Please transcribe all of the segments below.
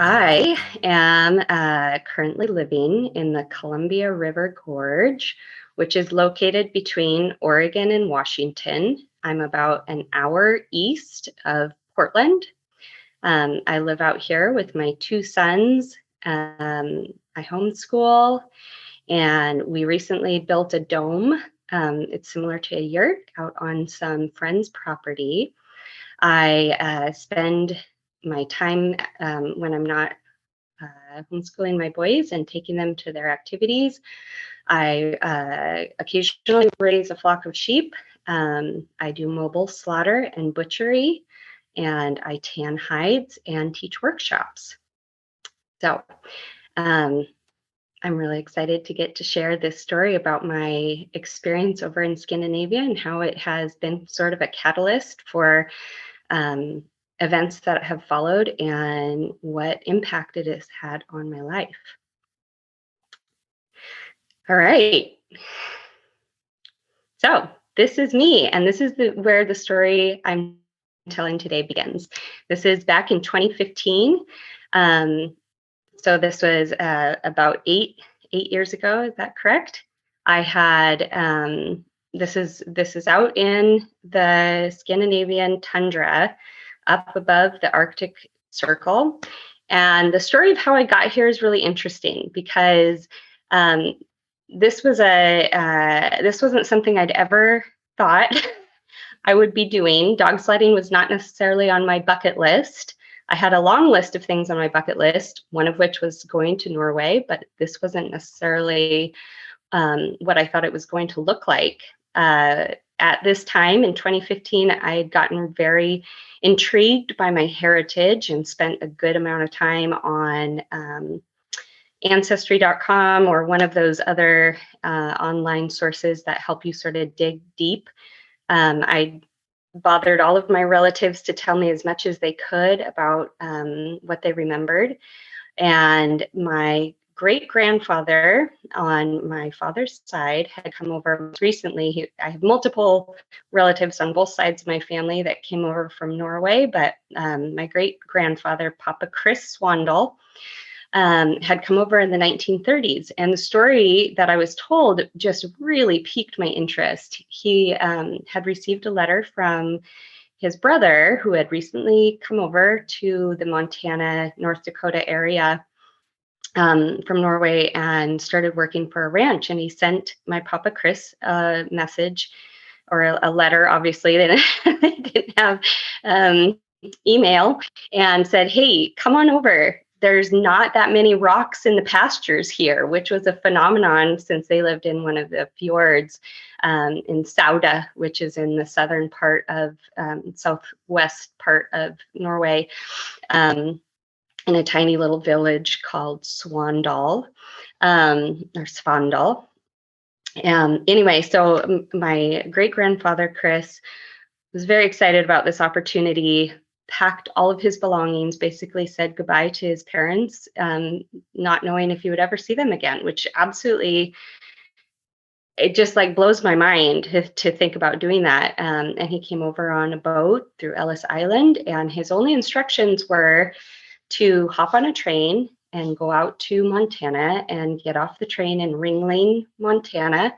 I am currently living in the Columbia River Gorge, which is located between Oregon and Washington. I'm about an hour east of Portland. I live out here with my two sons. I homeschool, and we recently built a dome. It's similar to a yurt out on some friend's property. I spend my time when I'm not homeschooling my boys and taking them to their activities. I occasionally raise a flock of sheep. I do mobile slaughter and butchery, and I tan hides and teach workshops. So um, I'm really excited to get to share this story about my experience over in Scandinavia and how it has been sort of a catalyst for events that have followed and what impact it has had on my life. All right. So this is me, and this is where the story I'm telling today begins. This is back in 2015. So this was about eight years ago. Is that correct? I had this is out in the Scandinavian tundra, up above the Arctic Circle, and the story of how I got here is really interesting because this wasn't something I'd ever thought I would be doing. Dog sledding was not necessarily on my bucket list. I had a long list of things on my bucket list, one of which was going to Norway, but this wasn't necessarily what I thought it was going to look like. At this time in 2015, I had gotten very intrigued by my heritage and spent a good amount of time on Ancestry.com or one of those other online sources that help you sort of dig deep. I bothered all of my relatives to tell me as much as they could about what they remembered. And my great-grandfather on my father's side had come over recently. I have multiple relatives on both sides of my family that came over from Norway, but my great-grandfather, Papa Chris Swandal, had come over in the 1930s. And the story that I was told just really piqued my interest. He had received a letter from his brother, who had recently come over to the Montana, North Dakota area from Norway and started working for a ranch. And he sent my Papa Chris a message or a letter. Obviously, they didn't have email, and said, "Hey, come on over. There's not that many rocks in the pastures here," which was a phenomenon since they lived in one of the fjords in Sauda, which is in the southern part of southwest part of Norway, in a tiny little village called Swandal or Svandal. Anyway, so my great-grandfather, Chris, was very excited about this opportunity, packed all of his belongings, basically said goodbye to his parents, not knowing if he would ever see them again, which absolutely, it just like blows my mind to think about doing that. And he came over on a boat through Ellis Island, and his only instructions were to hop on a train and go out to Montana and get off the train in Ringling, Montana,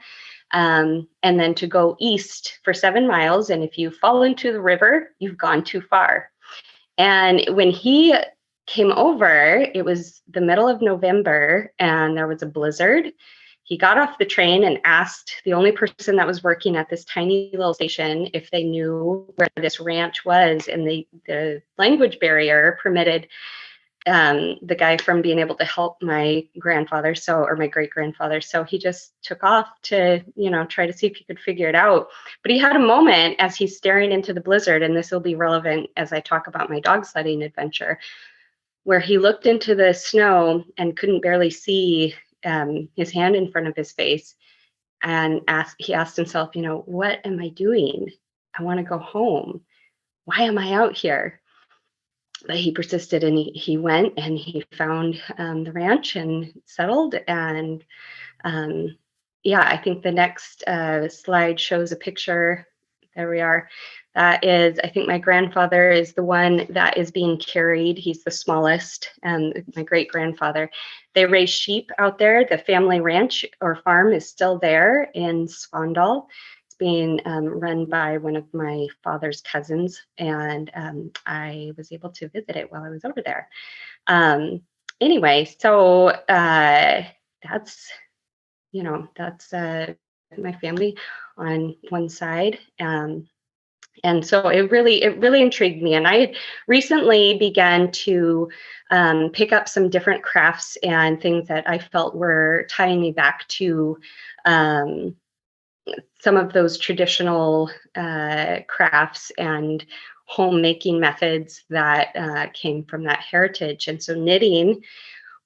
and then to go east for 7 miles. And if you fall into the river, you've gone too far. And when he came over, it was the middle of November and there was a blizzard. He got off the train and asked the only person that was working at this tiny little station if they knew where this ranch was. And the language barrier permitted the guy from being able to help my grandfather, or my great-grandfather. So he just took off to, try to see if he could figure it out. But he had a moment as he's staring into the blizzard, and this will be relevant as I talk about my dog sledding adventure, where he looked into the snow and couldn't barely see his hand in front of his face. And he asked himself, what am I doing? I want to go home. Why am I out here? But he persisted, and he went and he found the ranch and settled. And I think the next slide shows a picture there we are. That is, I think my grandfather is the one that is being carried. He's the smallest, and my great grandfather. They raise sheep out there. The family ranch or farm is still there in Svandal. It's being run by one of my father's cousins, and I was able to visit it while I was over there. Anyway, so that's, that's my family on one side. And so it really intrigued me. And I had recently began to pick up some different crafts and things that I felt were tying me back to some of those traditional crafts and homemaking methods that came from that heritage. And so knitting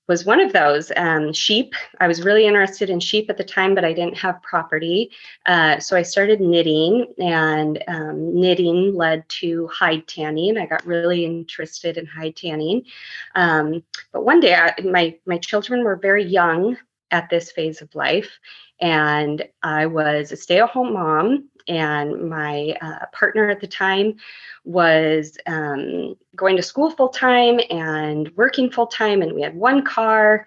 was one of those. Sheep, I was really interested in sheep at the time, but I didn't have property. So I started knitting, and knitting led to hide tanning. I got really interested in hide tanning. But one day, my children were very young at this phase of life, and I was a stay-at-home mom, and my partner at the time was going to school full time and working full time, and we had one car,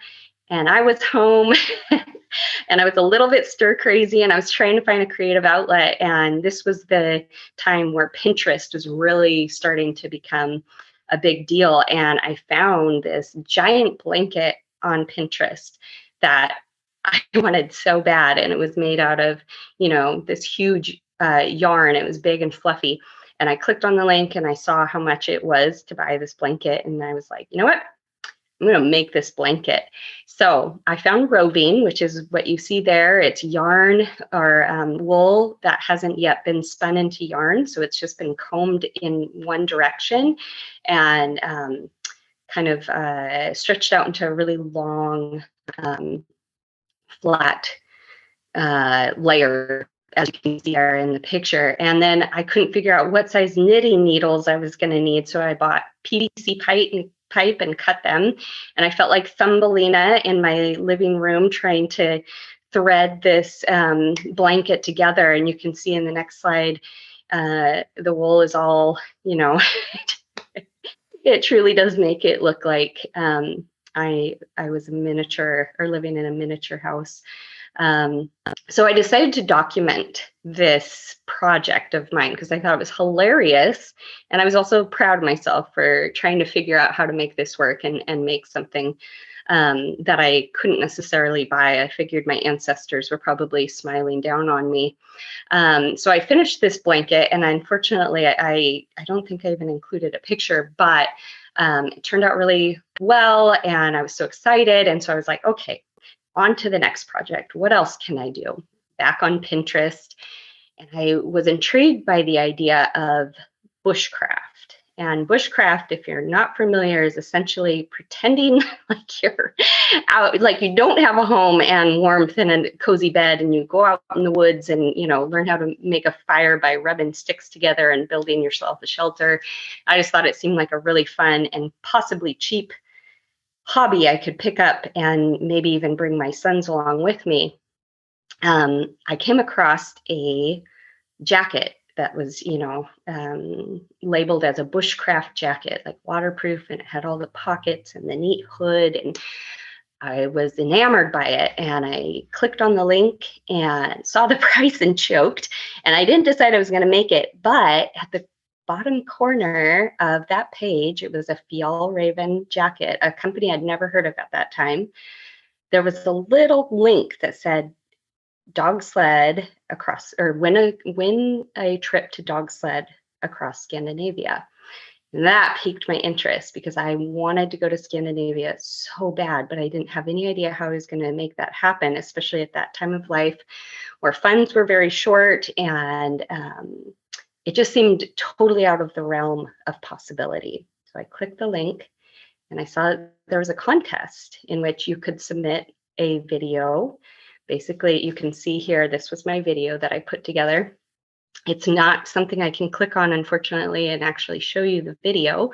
and I was home. And I was a little bit stir crazy, and I was trying to find a creative outlet. And this was the time where Pinterest was really starting to become a big deal. And I found this giant blanket on Pinterest that I wanted so bad. And it was made out of, this huge yarn. It was big and fluffy. And I clicked on the link, and I saw how much it was to buy this blanket. And I was like, you know what? I'm going to make this blanket. So I found roving, which is what you see there. It's yarn or wool that hasn't yet been spun into yarn. So it's just been combed in one direction and kind of stretched out into a really long, flat layer, as you can see there in the picture. And then I couldn't figure out what size knitting needles I was going to need. So I bought PVC pipe and cut them. And I felt like Thumbelina in my living room trying to thread this blanket together. And you can see in the next slide, the wool is all, it truly does make it look like I was a miniature, or living in a miniature house. So I decided to document this project of mine because I thought it was hilarious. And I was also proud of myself for trying to figure out how to make this work and make something that I couldn't necessarily buy. I figured my ancestors were probably smiling down on me. So I finished this blanket, and unfortunately, I don't think I even included a picture, but it turned out really well, and I was so excited. And so I was like, okay, on to the next project. What else can I do? Back on Pinterest. And I was intrigued by the idea of bushcraft. And bushcraft, if you're not familiar, is essentially pretending like you're out, like you don't have a home and warmth and a cozy bed, and you go out in the woods and, learn how to make a fire by rubbing sticks together and building yourself a shelter. I just thought it seemed like a really fun and possibly cheap hobby I could pick up and maybe even bring my sons along with me. I came across a jacket that was, labeled as a bushcraft jacket, like waterproof, and it had all the pockets and the neat hood. And I was enamored by it, and I clicked on the link and saw the price and choked. And I didn't decide I was going to make it, but at the bottom corner of that page, it was a Fjallraven jacket, a company I'd never heard of at that time. There was a little link that said dog sled across, or win a trip to dog sled across Scandinavia. And that piqued my interest because I wanted to go to Scandinavia so bad, but I didn't have any idea how I was going to make that happen, especially at that time of life where funds were very short, and it just seemed totally out of the realm of possibility. So I clicked the link, and I saw there was a contest in which you could submit a video. Basically, you can see here, this was my video that I put together. It's not something I can click on, unfortunately, and actually show you the video.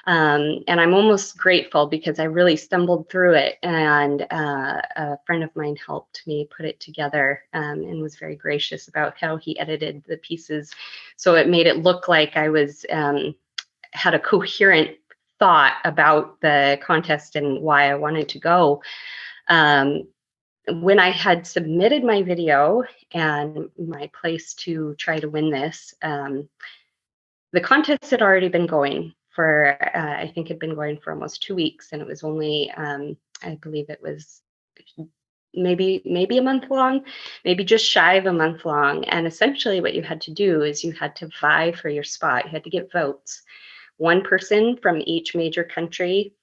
And I'm almost grateful because I really stumbled through it, and a friend of mine helped me put it together, and was very gracious about how he edited the pieces. So it made it look like I was had a coherent thought about the contest and why I wanted to go. Um, when I had submitted my video and my place to try to win this, the contest had already been going for, I think it had been going for almost 2 weeks, and it was only, I believe it was maybe a month long, maybe just shy of a month long. And essentially, what you had to do is you had to vie for your spot. You had to get votes. One person from each major country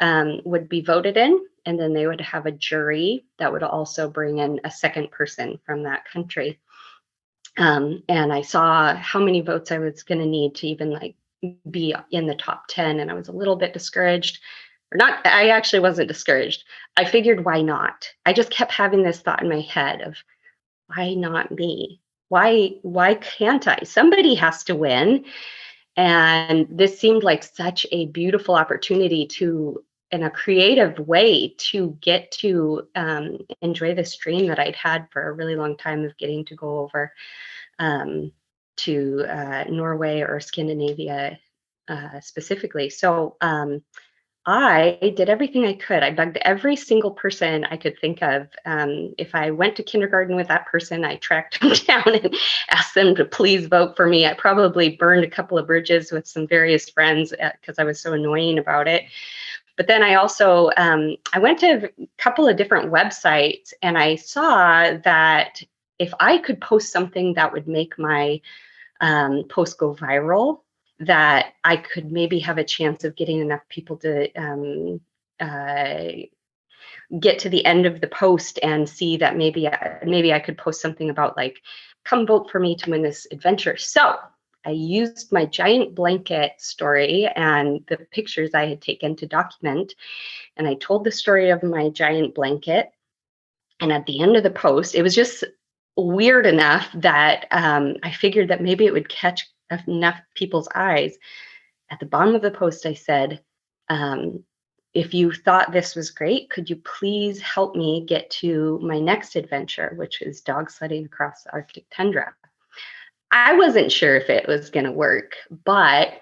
would be voted in, and then they would have a jury that would also bring in a second person from that country. And I saw how many votes I was going to need to even like be in the top 10, and I was a little bit discouraged. Or not, I actually wasn't discouraged. I figured, why not? I just kept having this thought in my head of, why not me? Why can't I? Somebody has to win. And this seemed like such a beautiful opportunity to, in a creative way, to get to enjoy this dream that I'd had for a really long time of getting to go over to Norway or Scandinavia specifically. So I did everything I could. I bugged every single person I could think of. If I went to kindergarten with that person, I tracked them down and asked them to please vote for me. I probably burned a couple of bridges with some various friends because I was so annoying about it. But then I also, I went to a couple of different websites, and I saw that if I could post something that would make my post go viral, that I could maybe have a chance of getting enough people to get to the end of the post and see that maybe I could post something about like, come vote for me to win this adventure. So I used my giant blanket story and the pictures I had taken to document, and I told the story of my giant blanket. And at the end of the post, it was just weird enough that I figured that maybe it would catch enough people's eyes. At the bottom of the post, I said, if you thought this was great, could you please help me get to my next adventure, which is dog sledding across the Arctic tundra? I wasn't sure if it was going to work, but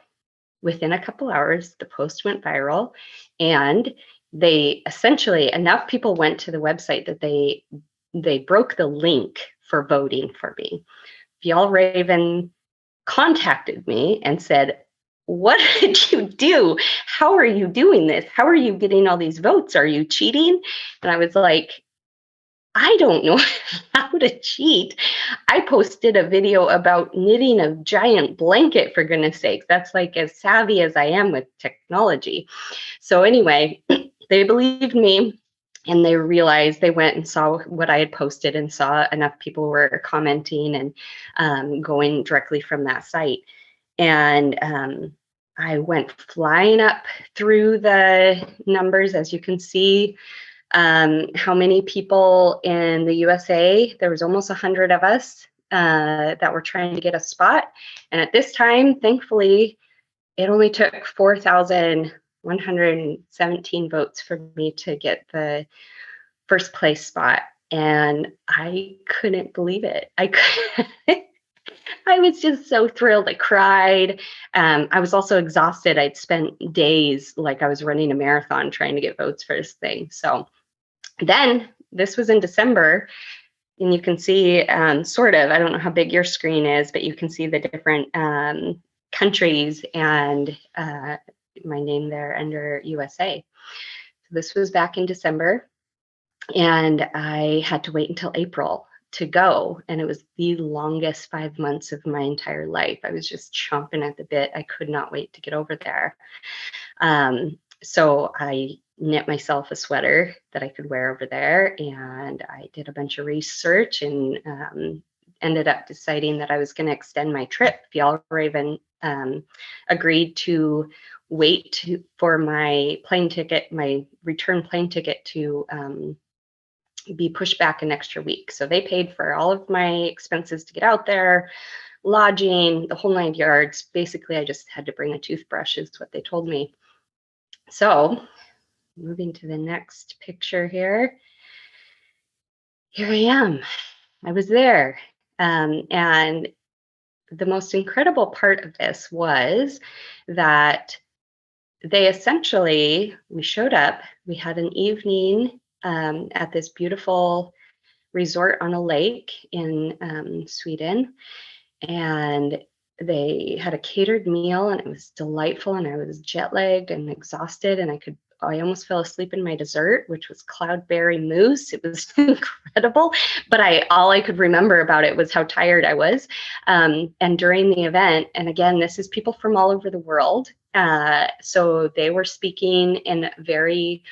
within a couple hours, the post went viral, and they essentially, enough people went to the website that they broke the link for voting for me. Fjallraven contacted me and said, what did you do? How are you doing this? How are you getting all these votes? Are you cheating? And I was like, I don't know how to cheat. I posted a video about knitting a giant blanket, for goodness sakes. That's like as savvy as I am with technology. So anyway, they believed me, and they realized, they went and saw what I had posted and saw enough people were commenting and going directly from that site. And I went flying up through the numbers, as you can see. How many people in the USA? There was almost 100 of us that were trying to get a spot. And at this time, thankfully, it only took 4,117 votes for me to get the first place spot. And I couldn't believe it. I was just so thrilled. I cried. I was also exhausted. I'd spent days like I was running a marathon trying to get votes for this thing. So then this was in December, and you can see sort of, I don't know how big your screen is, but you can see the different countries and my name there under USA. So this was back in December, and I had to wait until April to go, and it was the longest 5 months of my entire life. I was just chomping at the bit. I could not wait to get over there. So I knit myself a sweater that I could wear over there, and I did a bunch of research and ended up deciding that I was going to extend my trip. Fjallraven agreed to wait for my plane ticket, my return plane ticket, to be pushed back an extra week. So they paid for all of my expenses to get out there, lodging, the whole 9 yards. Basically, I just had to bring a toothbrush, is what they told me. So, moving to the next picture here. Here I am. I was there. And the most incredible part of this was that we showed up, we had an evening at this beautiful resort on a lake in Sweden, and they had a catered meal, and it was delightful, and I was jet lagged and exhausted, and I almost fell asleep in my dessert, which was cloudberry mousse. It was incredible, but all I could remember about it was how tired I was. And during the event, and again, this is people from all over the world, so they were speaking in very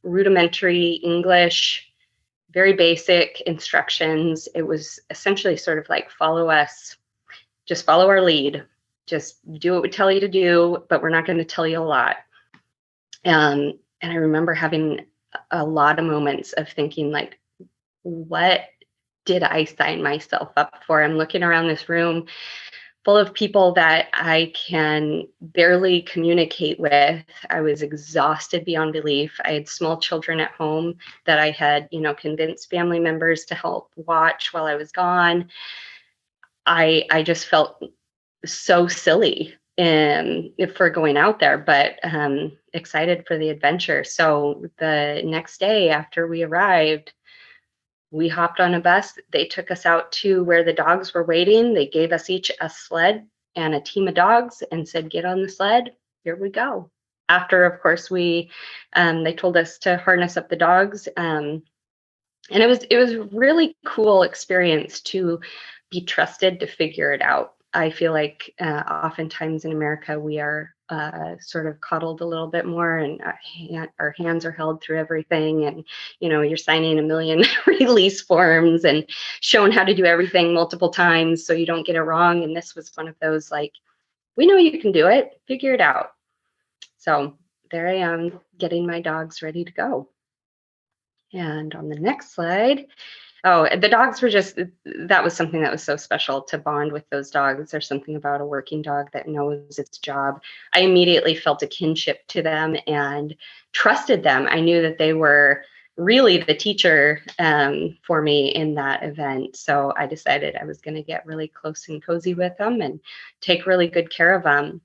rudimentary English, very basic instructions. It was essentially sort of like, follow us, just follow our lead, just do what we tell you to do, but we're not going to tell you a lot. And I remember having a lot of moments of thinking, like, what did I sign myself up for? I'm looking around this room full of people that I can barely communicate with. I was exhausted beyond belief. I had small children at home that I had, convinced family members to help watch while I was gone. I just felt so silly for going out there, but excited for the adventure. So the next day after we arrived, we hopped on a bus. They took us out to where the dogs were waiting. They gave us each a sled and a team of dogs and said, get on the sled. Here we go. After, of course, they told us to harness up the dogs. And it was a really cool experience to be trusted to figure it out. I feel like oftentimes in America, we are sort of coddled a little bit more, and our hands are held through everything. And, you're signing a million release forms and shown how to do everything multiple times so you don't get it wrong. And this was one of those, like, we know you can do it, figure it out. So there I am, getting my dogs ready to go. And on the next slide, the dogs were that was something that was so special, to bond with those dogs. There's something about a working dog that knows its job. I immediately felt a kinship to them and trusted them. I knew that they were really the teacher for me in that event. So I decided I was going to get really close and cozy with them and take really good care of them.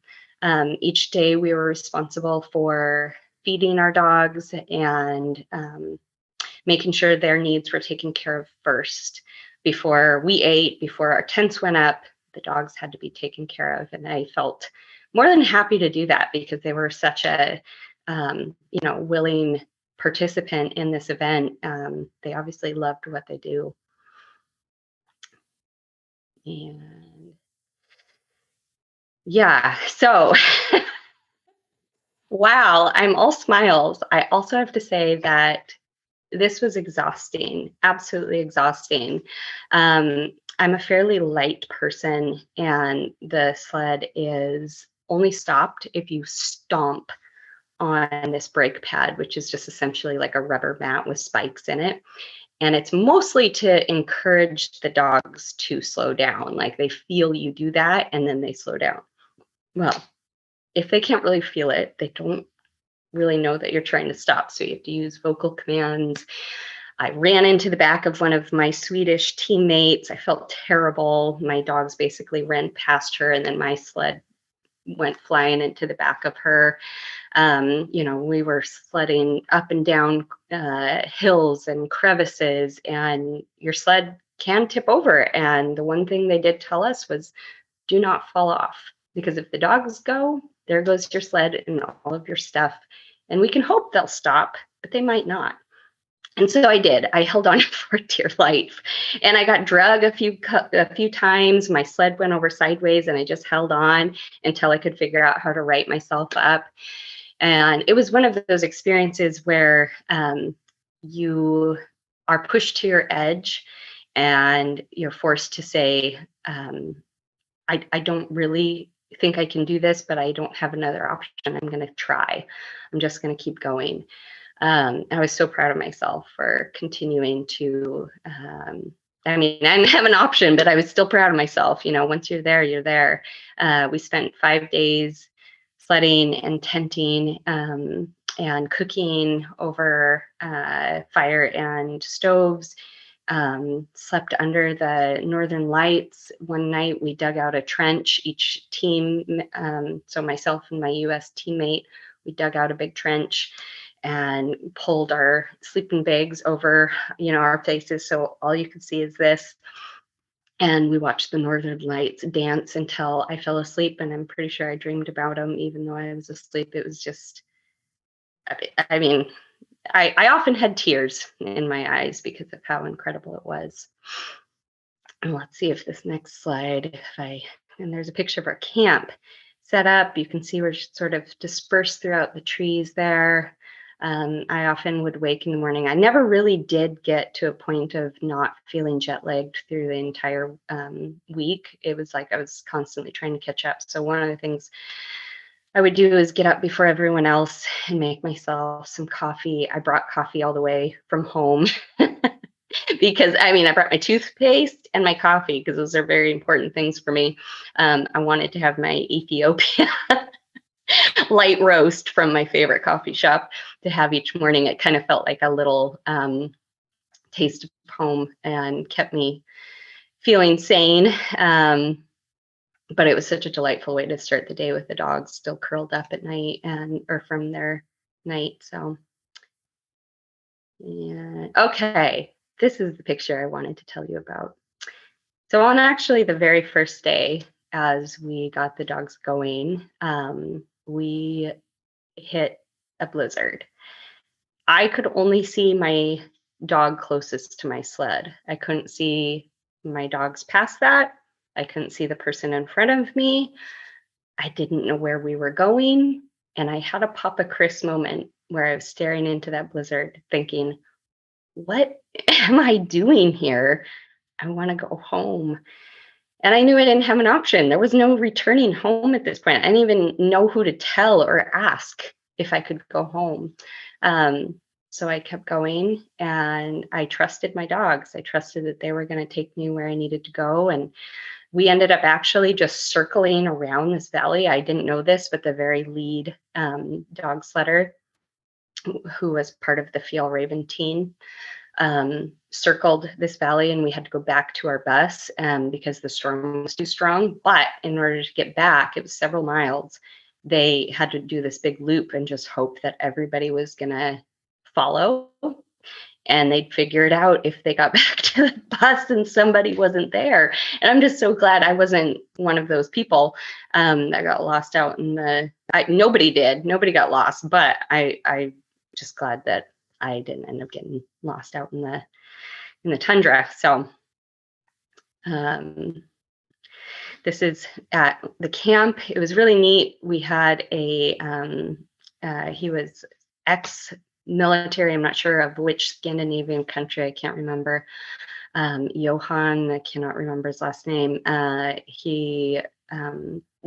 Each day we were responsible for feeding our dogs and making sure their needs were taken care of first. Before we ate, before our tents went up, the dogs had to be taken care of. And I felt more than happy to do that because they were such a, willing participant in this event. They obviously loved what they do. And yeah, so wow, I'm all smiles. I also have to say that this was exhausting, absolutely exhausting. I'm a fairly light person, and the sled is only stopped if you stomp on this brake pad, which is just essentially like a rubber mat with spikes in it. And it's mostly to encourage the dogs to slow down. Like, they feel you do that and then they slow down. Well, if they can't really feel it, they don't really know that you're trying to stop. So you have to use vocal commands. I ran into the back of one of my Swedish teammates. I felt terrible. My dogs basically ran past her, and then my sled went flying into the back of her. We were sledding up and down hills and crevices, and your sled can tip over. And the one thing they did tell us was, do not fall off, because if the dogs go, there goes your sled and all of your stuff. And we can hope they'll stop, but they might not. And so I did. I held on for dear life, and I got drug a few times. My sled went over sideways, and I just held on until I could figure out how to right myself up. And it was one of those experiences where you are pushed to your edge, and you're forced to say, I don't really think I can do this, but I don't have another option. I'm going to try. I'm just going to keep going. I was so proud of myself for continuing to I mean, I didn't have an option, but I was still proud of myself. Once you're there, you're there. We spent 5 days sledding and tenting, and cooking over fire and stoves. Slept under the northern lights. One night we dug out a trench, each team, so myself and my US teammate, we dug out a big trench and pulled our sleeping bags over, our faces, so all you could see is this. And we watched the northern lights dance until I fell asleep, and I'm pretty sure I dreamed about them even though I was asleep. It was just, I mean, I often had tears in my eyes because of how incredible it was. And let's see if this next slide, and there's a picture of our camp set up. You can see we're sort of dispersed throughout the trees there. I often would wake in the morning. I never really did get to a point of not feeling jet lagged through the entire week. It was like I was constantly trying to catch up. So one of the things I would do is get up before everyone else and make myself some coffee. I brought coffee all the way from home because I brought my toothpaste and my coffee because those are very important things for me. I wanted to have my Ethiopia light roast from my favorite coffee shop to have each morning. It kind of felt like a little taste of home and kept me feeling sane. But it was such a delightful way to start the day with the dogs still curled up at night or from their night. So, yeah. Okay, this is the picture I wanted to tell you about. So on actually the very first day, as we got the dogs going, we hit a blizzard. I could only see my dog closest to my sled. I couldn't see my dogs past that. I couldn't see the person in front of me. I didn't know where we were going. And I had a Papa Chris moment where I was staring into that blizzard thinking, what am I doing here? I want to go home. And I knew I didn't have an option. There was no returning home at this point. I didn't even know who to tell or ask if I could go home. So I kept going and I trusted my dogs. I trusted that they were going to take me where I needed to go. And we ended up actually just circling around this valley. I didn't know this, but the very lead dog sledder, who was part of the Fjällräven team, circled this valley, and we had to go back to our bus because the storm was too strong. But in order to get back, it was several miles. They had to do this big loop and just hope that everybody was going to follow, and they'd figure it out if they got back to the bus and somebody wasn't there. And I'm just so glad I wasn't one of those people that got lost out in nobody did. Nobody got lost, but I just glad that I didn't end up getting lost out in the tundra. So this is at the camp. It was really neat. We had he was ex-military. I'm not sure of which Scandinavian country. I can't remember. Johan, I cannot remember his last name. He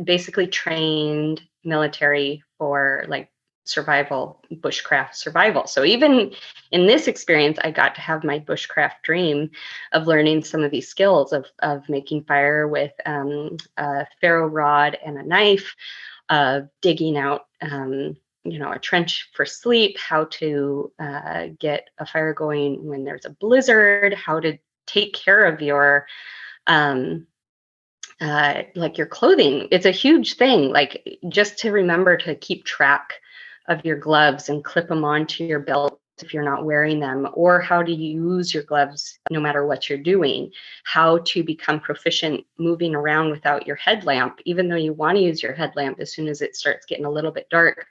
basically trained military for like survival, bushcraft survival. So even in this experience, I got to have my bushcraft dream of learning some of these skills of making fire with a ferro rod and a knife, digging out a trench for sleep, how to get a fire going when there's a blizzard, how to take care of your like your clothing. It's a huge thing, like just to remember to keep track of your gloves and clip them onto your belt if you're not wearing them, or how to use your gloves no matter what you're doing, how to become proficient moving around without your headlamp, even though you want to use your headlamp as soon as it starts getting a little bit dark.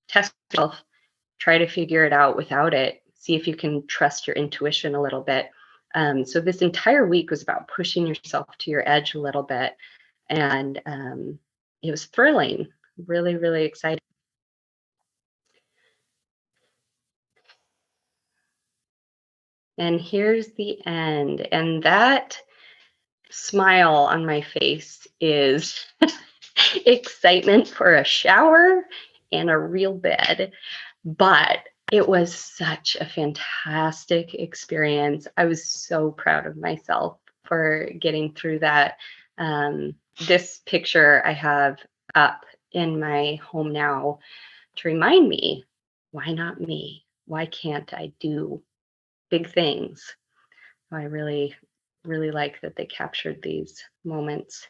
Test yourself, try to figure it out without it, see if you can trust your intuition a little bit. So this entire week was about pushing yourself to your edge a little bit, and it was thrilling, really, really exciting. And here's the end. And that smile on my face is excitement for a shower and a real bed. But It was such a fantastic experience. I was so proud of myself for getting through that. This picture I have up in my home now to remind me, why not me? Why can't I do big things? I really, really like that they captured these moments.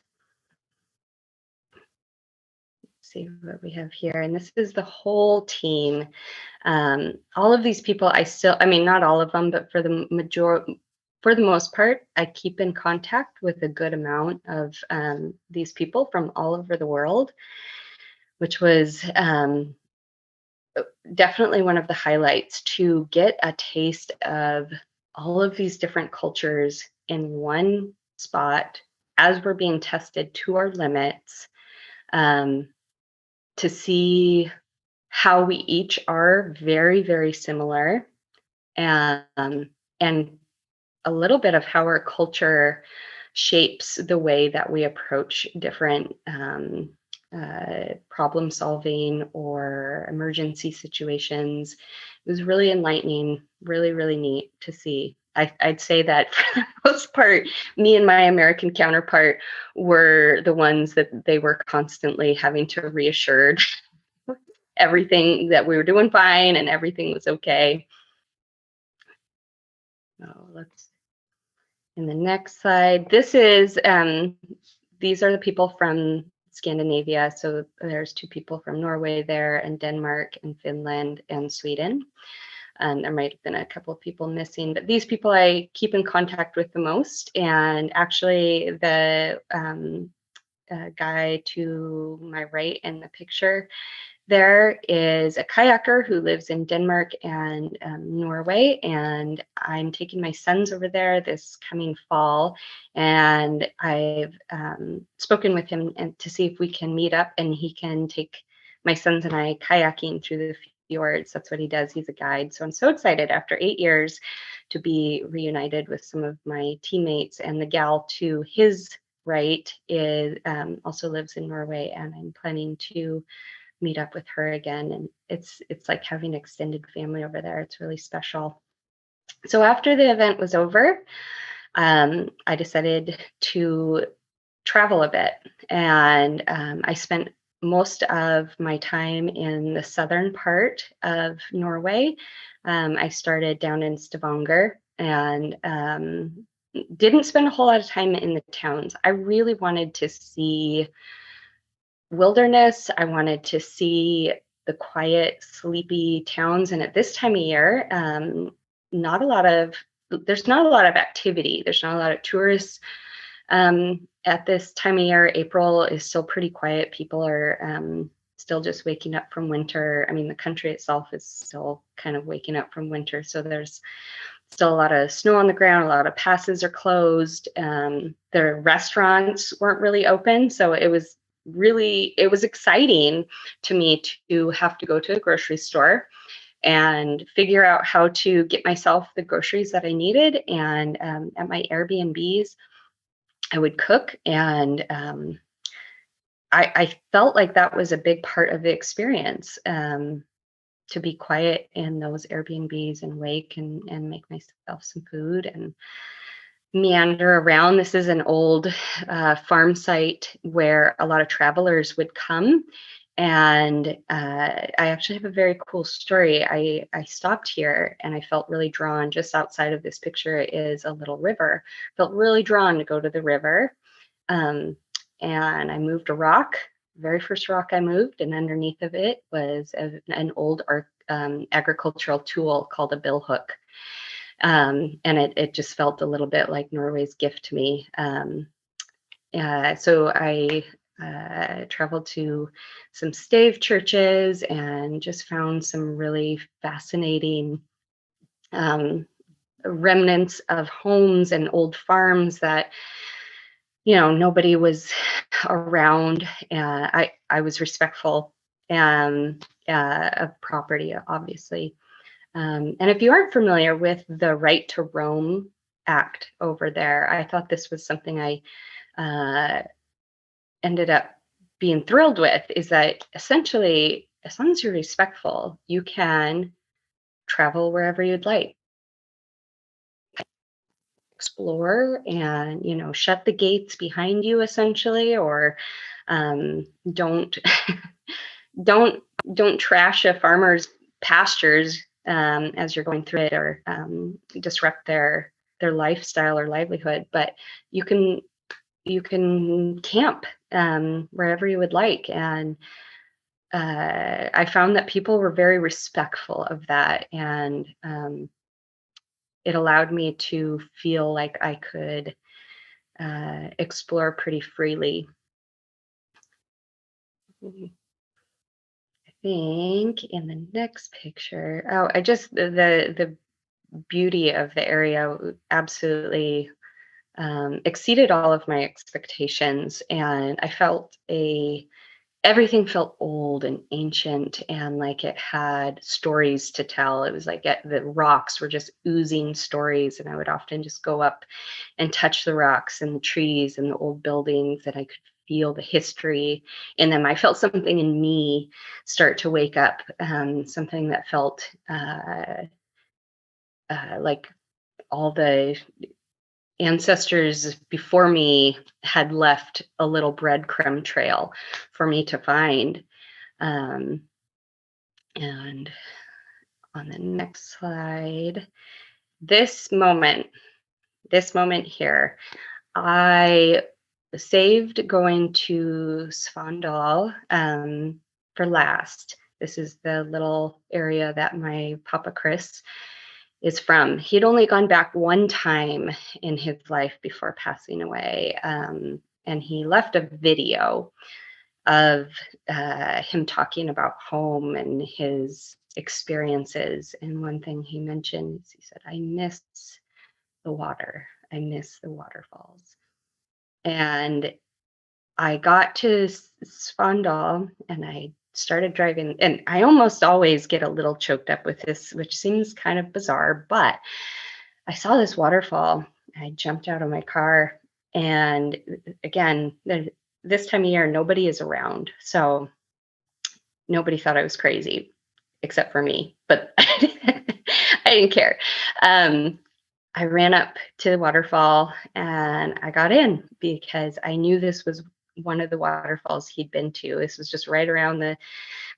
See what we have here. And this is the whole team. All of these people, I mean, not all of them, but for the most part, I keep in contact with a good amount of these people from all over the world, which was definitely one of the highlights to get a taste of all of these different cultures in one spot as we're being tested to our limits, um, to see how we each are very, very similar, and a little bit of how our culture shapes the way that we approach different problem solving or emergency situations. It was really enlightening, really, really neat to see. I'd say that for the most part, me and my American counterpart were the ones that they were constantly having to reassure everything that we were doing fine and everything was okay. Oh, let's in the next slide. These are the people from Scandinavia. So there's two people from Norway there, and Denmark and Finland and Sweden. There might have been a couple of people missing, but these people I keep in contact with the most. And actually, the guy to my right in the picture there is a kayaker who lives in Denmark and Norway, and I'm taking my sons over there this coming fall. And I've spoken with him and to see if we can meet up, and he can take my sons and I kayaking through the fjords. That's what he does. He's a guide. So I'm so excited after 8 years to be reunited with some of my teammates. And the gal to his right is also lives in Norway, and I'm planning to meet up with her again. And it's like having extended family over there. It's really special. So after the event was over, I decided to travel a bit, and I spent most of my time in the southern part of Norway. I started down in Stavanger, and didn't spend a whole lot of time in the towns. I really wanted to see wilderness. I wanted to see the quiet, sleepy towns. And at this time of year, not a lot of there's not a lot of activity. There's not a lot of tourists. At this time of year, April is still pretty quiet. People are still just waking up from winter. I mean, the country itself is still kind of waking up from winter. So there's still a lot of snow on the ground. A lot of passes are closed. The restaurants weren't really open. So it was exciting to me to have to go to a grocery store and figure out how to get myself the groceries that I needed. And at my Airbnbs, I would cook, and I felt like that was a big part of the experience, to be quiet in those Airbnbs and wake and make myself some food and meander around. This is an old farm site where a lot of travelers would come. And I actually have a very cool story. I stopped here and I felt really drawn. Just outside of this picture is a little river. Felt really drawn to go to the river. Um, and I moved a rock, very first rock I moved, and underneath of it was an old agricultural tool called a billhook. And it just felt a little bit like Norway's gift to me. So I traveled to some stave churches and just found some really fascinating remnants of homes and old farms that nobody was around. I was respectful of property, obviously. And if you aren't familiar with the Right to Roam Act over there, I thought this was something I ended up being thrilled with, is that essentially, as long as you're respectful, you can travel wherever you'd like, explore, and shut the gates behind you essentially, or don't don't don't trash a farmer's pastures as you're going through it, or disrupt their lifestyle or livelihood. But you can you can camp wherever you would like, and I found that people were very respectful of that, and it allowed me to feel like I could explore pretty freely. I think in the next picture, oh, I just the beauty of the area absolutely exceeded all of my expectations, and I felt a everything felt old and ancient, and like it had stories to tell. It was like the rocks were just oozing stories, and I would often just go up and touch the rocks and the trees and the old buildings, and I could feel the history in them. I felt something in me start to wake up, something that felt like all the ancestors before me had left a little breadcrumb trail for me to find. Um, and on the next slide, this moment, this moment here, I saved going to Svandal for last. This is the little area that my Papa Chris is from. He'd only gone back one time in his life before passing away. And he left a video of him talking about home and his experiences. And one thing he mentioned is he said, I miss the water. I miss the waterfalls. And I got to Svandal and I started driving, and I almost always get a little choked up with this, which seems kind of bizarre, but I saw this waterfall. I jumped out of my car, and again, this time of year, nobody is around. So nobody thought I was crazy except for me, but I didn't care. I ran up to the waterfall and I got in because I knew this was one of the waterfalls he'd been to. This was just right around the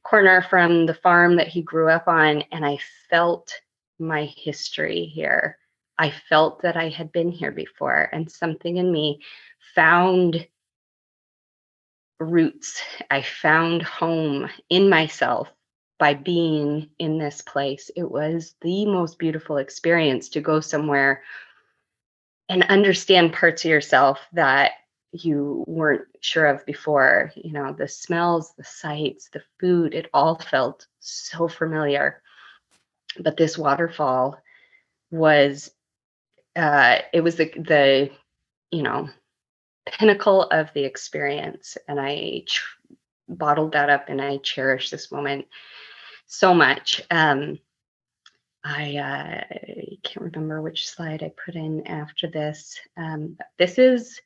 corner from the farm that he grew up on. And I felt my history here. I felt that I had been here before, and something in me found roots. I found home in myself by being in this place. It was the most beautiful experience to go somewhere and understand parts of yourself that you weren't sure of before. The smells, the sights, the food, it all felt so familiar. But this waterfall was, it was the you know, pinnacle of the experience. And I bottled that up and I cherish this moment so much. I can't remember which slide I put in after this. This is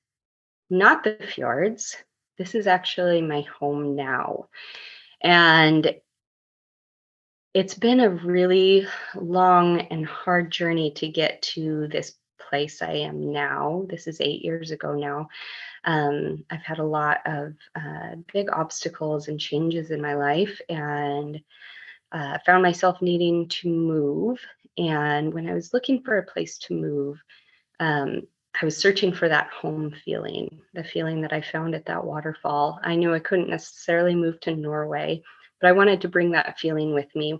not the fjords. This is actually my home now. And it's been a really long and hard journey to get to this place I am now. This is 8 years ago now. I've had a lot of big obstacles and changes in my life, and found myself needing to move. And when I was looking for a place to move, I was searching for that home feeling, the feeling that I found at that waterfall. I knew I couldn't necessarily move to Norway, but I wanted to bring that feeling with me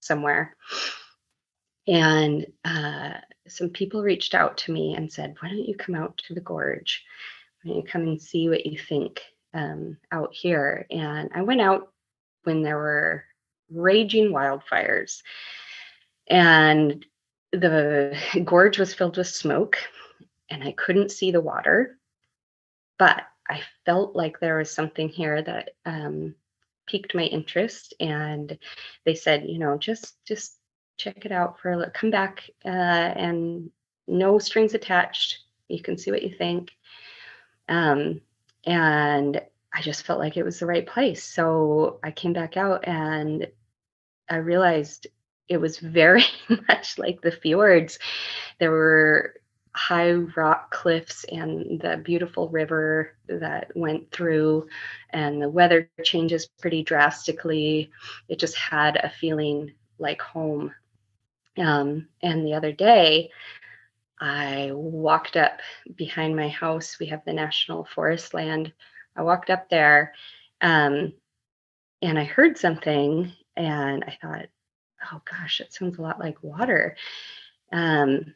somewhere. And some people reached out to me and said, why don't you come out to the gorge? Why don't you come and see what you think out here? And I went out when there were raging wildfires, and the gorge was filled with smoke, and I couldn't see the water, but I felt like there was something here that piqued my interest. And they said, just check it out for a look. Come back, and no strings attached. You can see what you think. And I just felt like it was the right place. So I came back out and I realized it was very much like the fjords. There were high rock cliffs and the beautiful river that went through, and the weather changes pretty drastically. It just had a feeling like home. And the other day, I walked up behind my house. We have the national forest land. I walked up there, um, and I heard something, and I thought, oh gosh, it sounds a lot like water. Um,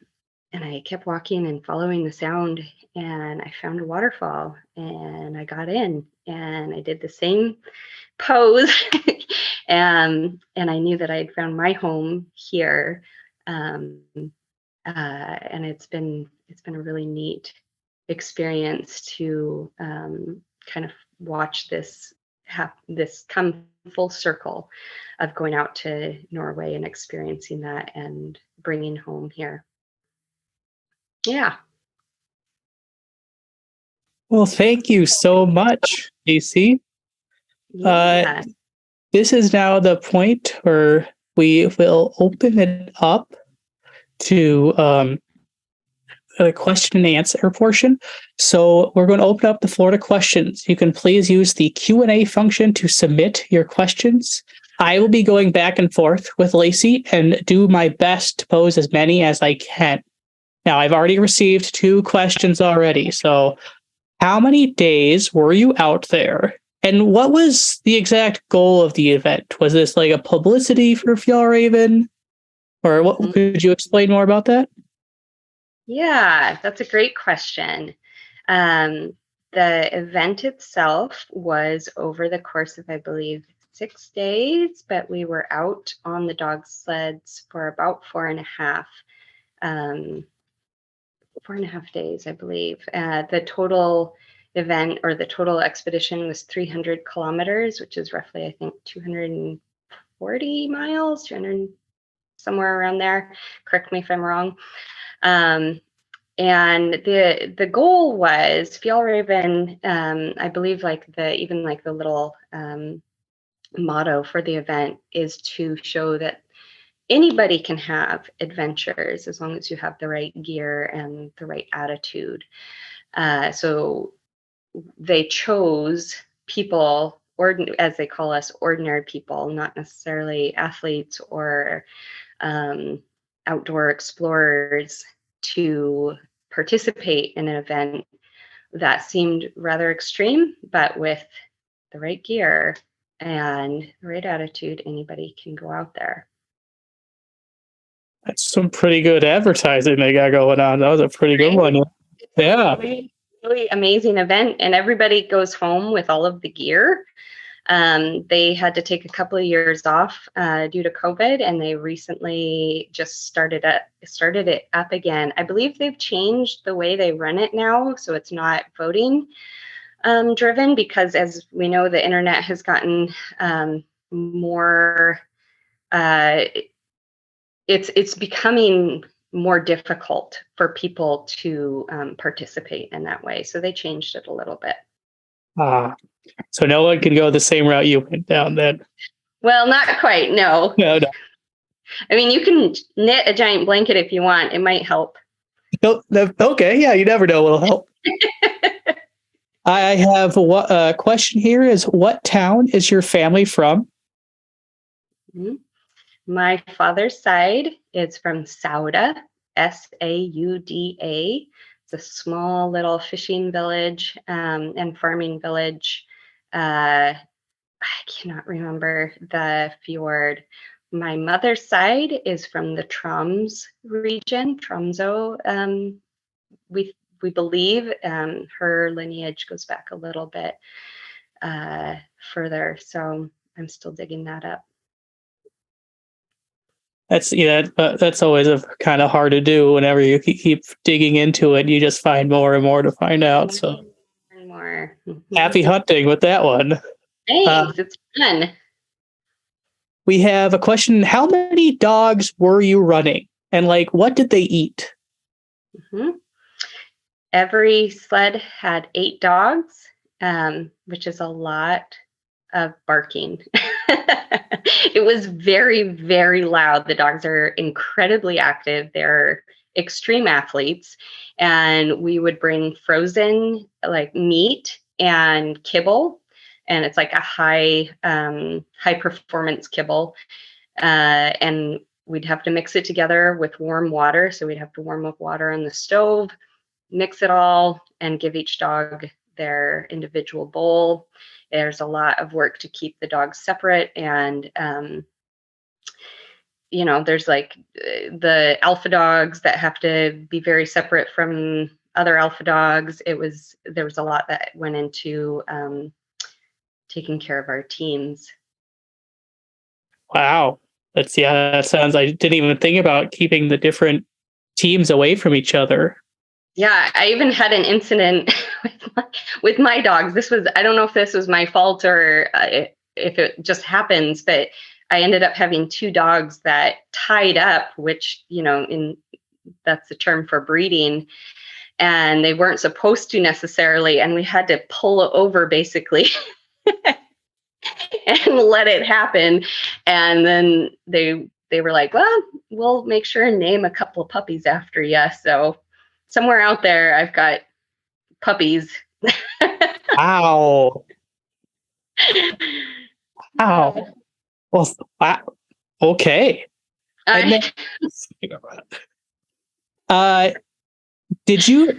and I kept walking and following the sound, and I found a waterfall, and I got in, and I did the same pose. And I knew that I'd found my home here. Um, and it's been a really neat experience to kind of watch this come full circle of going out to Norway and experiencing that and bringing home here. Yeah. Well, thank you so much, Lacey. Uh, Yeah. this is now the point where we will open it up to the question and answer portion. So we're going to open up the floor to questions. You can please use the Q&A function to submit your questions. I will be going back and forth with Lacey and do my best to pose as many as I can. Now, I've already received 2 questions already. So how many days were you out there? And what was the exact goal of the event? Was this like a publicity for Fjallraven? Or what Mhm. could you explain more about that? Yeah, that's a great question. Um, the event itself was over the course of, I believe, 6 days, but we were out on the dog sleds for about um, 4.5 days, I believe. The total event or the total expedition was 300 kilometers, which is roughly, I think, 240 miles, 200, somewhere around there. Correct me if I'm wrong. Um, and the goal was Fjallraven. I believe like the little motto for the event is to show that anybody can have adventures as long as you have the right gear and the right attitude. So they chose people, as they call us, ordinary people, not necessarily athletes or um, outdoor explorers, to participate in an event that seemed rather extreme, but with the right gear and the right attitude, anybody can go out there. That's some pretty good advertising they got going on. That was a pretty good Right? one. Yeah. Really, really amazing event, and everybody goes home with all of the gear. They had to take a couple of years off due to COVID, and they recently just started it up again. I believe they've changed the way they run it now, so it's not voting driven, because as we know, the internet has gotten more. Uh, it's becoming more difficult for people to participate in that way. So they changed it a little bit. Ah, so no one can go the same route you went down then. Well, not quite. No. No, no. I mean, you can knit a giant blanket if you want. It might help. Okay, yeah, you never know what'll help. I have a question here is what town is your family from? Mhm. My father's side is from Sauda, Sauda. It's a small little fishing village and farming village. I cannot remember the fjord. My mother's side is from the Troms region, Tromso. We believe her lineage goes back a little bit uh, further, so I'm still digging that up. That's always a kind of hard to do whenever you keep digging into it. You just find more and more to find out. More So and more. happy hunting with that one. Thanks. It's fun. We have a question. How many dogs were you running? And like, what did they eat? Mhm. Every sled had 8 dogs, which is a lot of barking. It was very, very loud. The dogs are incredibly active. They're extreme athletes. And we would bring frozen like meat and kibble. And it's like a high performance kibble. And we'd have to mix it together with warm water. So we'd have to warm up water on the stove, mix it all, and give each dog their individual bowl. There's a lot of work to keep the dogs separate. And, there's like the alpha dogs that have to be very separate from other alpha dogs. There was a lot that went into taking care of our teams. Wow. That sounds, I didn't even think about keeping the different teams away from each other. Yeah, I even had an incident with my dogs. I don't know if this was my fault or if it just happens, but I ended up having two dogs that tied up, which, that's the term for breeding, and they weren't supposed to necessarily. And we had to pull over basically and let it happen. And then they were like, well, we'll make sure and name a couple of puppies after you. So somewhere out there, I've got puppies. Wow. Wow. Well, wow. Okay. And then,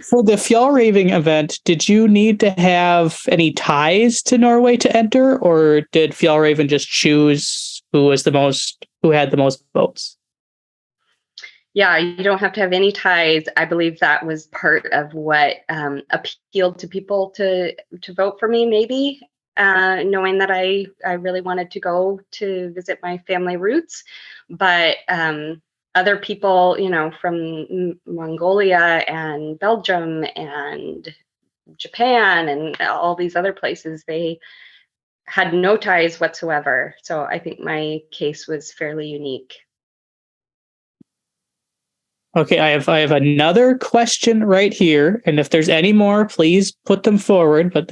for the Fjallraving event, did you need to have any ties to Norway to enter, or did Fjallraven just choose who had the most votes? Yeah, you don't have to have any ties. I believe that was part of what appealed to people to vote for me, maybe knowing that I really wanted to go to visit my family roots. But other people, from Mongolia and Belgium and Japan and all these other places, they had no ties whatsoever. So I think my case was fairly unique. Okay, I have another question right here, and if there's any more, please put them forward. But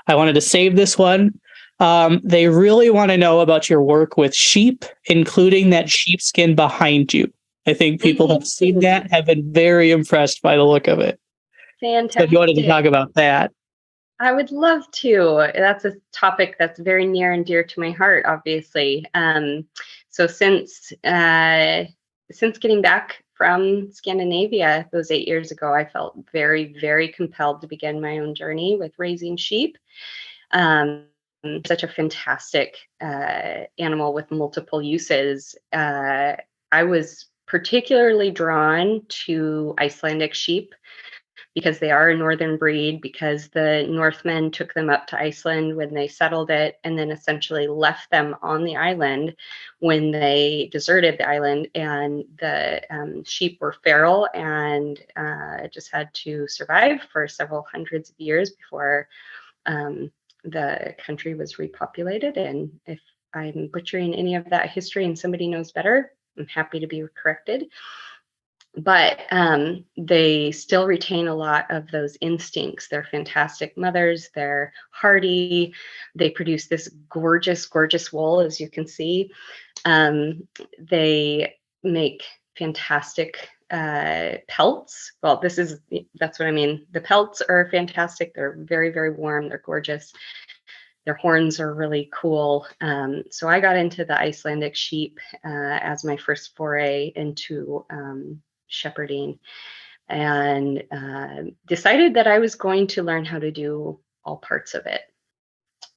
I wanted to save this one. They really want to know about your work with sheep, including that sheepskin behind you. I think people have seen that, have been very impressed by the look of it. Fantastic. So if you wanted to talk about that. I would love to. That's a topic that's very near and dear to my heart, obviously. So since getting back from Scandinavia those 8 years ago, I felt very, very compelled to begin my own journey with raising sheep. Such a fantastic animal with multiple uses. I was particularly drawn to Icelandic sheep because they are a northern breed, because the Northmen took them up to Iceland when they settled it and then essentially left them on the island when they deserted the island. And the sheep were feral and just had to survive for several hundreds of years before the country was repopulated. And if I'm butchering any of that history and somebody knows better, I'm happy to be corrected. But they still retain a lot of those instincts. They're fantastic mothers. They're hardy. They produce this gorgeous, gorgeous wool, as you can see. They make fantastic pelts. Well, that's what I mean. The pelts are fantastic. They're very, very warm. They're gorgeous. Their horns are really cool. So I got into the Icelandic sheep as my first foray into shepherding, and decided that I was going to learn how to do all parts of it.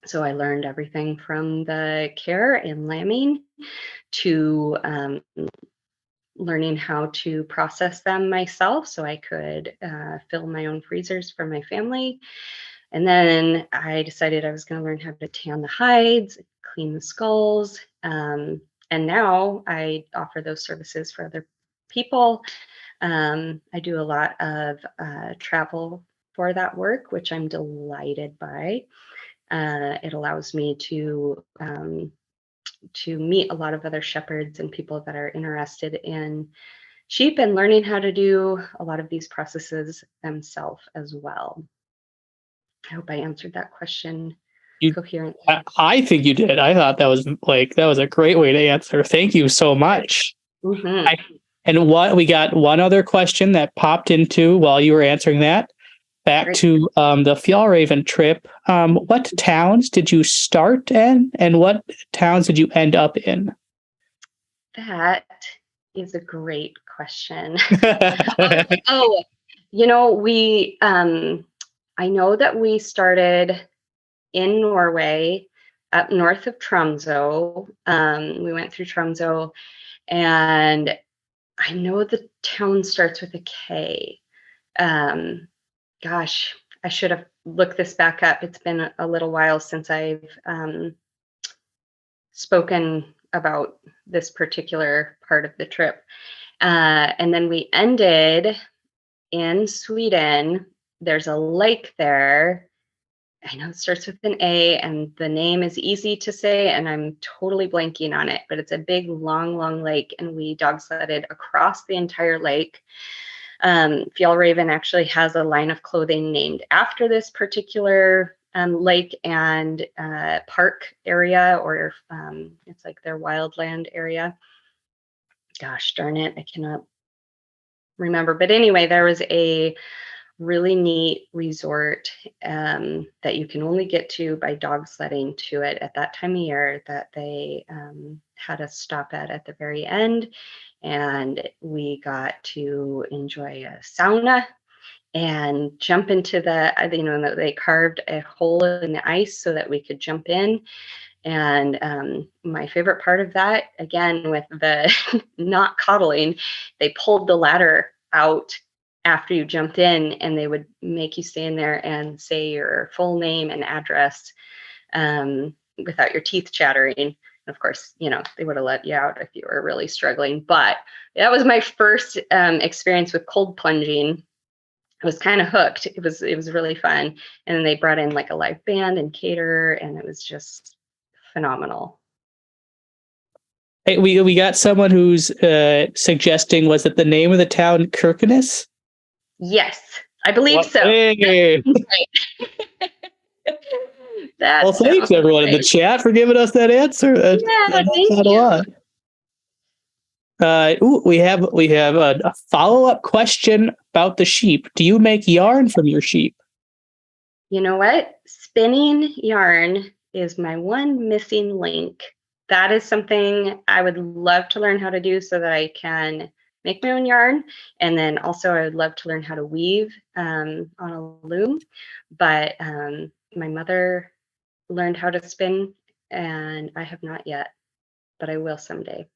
So I learned everything from the care and lambing to learning how to process them myself so I could fill my own freezers for my family. And then I decided I was going to learn how to tan the hides, clean the skulls. And now I offer those services for other people. I do a lot of travel for that work, which I'm delighted by. It allows me to meet a lot of other shepherds and people that are interested in sheep and learning how to do a lot of these processes themselves as well. I hope I answered that question You, coherently. I think you did. I thought that was a great way to answer. Thank you so much. Mm-hmm. And what we got one other question that popped into while you were answering that. Back Great. to the Fjallraven trip. What towns did you start in, and what towns did you end up in? That is a great question. Oh, we I know that we started in Norway, up north of Tromsø. We went through Tromsø, and I know the town starts with a K. Um, Gosh, I should have looked this back up. It's been a little while since I've spoken about this particular part of the trip. And then we ended in Sweden. There's a lake there. I know it starts with an A, and the name is easy to say, and I'm totally blanking on it, but it's a big, long, long lake, and we dog sledded across the entire lake. Fjallraven actually has a line of clothing named after this particular lake and park area, or it's like their wildland area. Gosh darn it, I cannot remember. But anyway, there was a really neat resort that you can only get to by dog sledding to it at that time of year that they had us stop at the very end. And we got to enjoy a sauna and jump into they carved a hole in the ice so that we could jump in. And my favorite part of that, again, with the not coddling, they pulled the ladder out after you jumped in, and they would make you stand there and say your full name and address without your teeth chattering. And of course, they would have let you out if you were really struggling. But that was my first experience with cold plunging. I was kind of hooked. It was really fun. And then they brought in like a live band and cater, and it was just phenomenal. Hey, we got someone who's suggesting, was it the name of the town Kirkenes? Yes, I believe so. Hey. That Well, thanks everyone in the chat for giving us that answer. Yeah, That helps thank out a you. lot. We have a follow-up question about the sheep. Do you make yarn from your sheep? You know what? Spinning yarn is my one missing link. That is something I would love to learn how to do so that I can make my own yarn. And then also I would love to learn how to weave on a loom. But my mother learned how to spin, and I have not yet, but I will someday.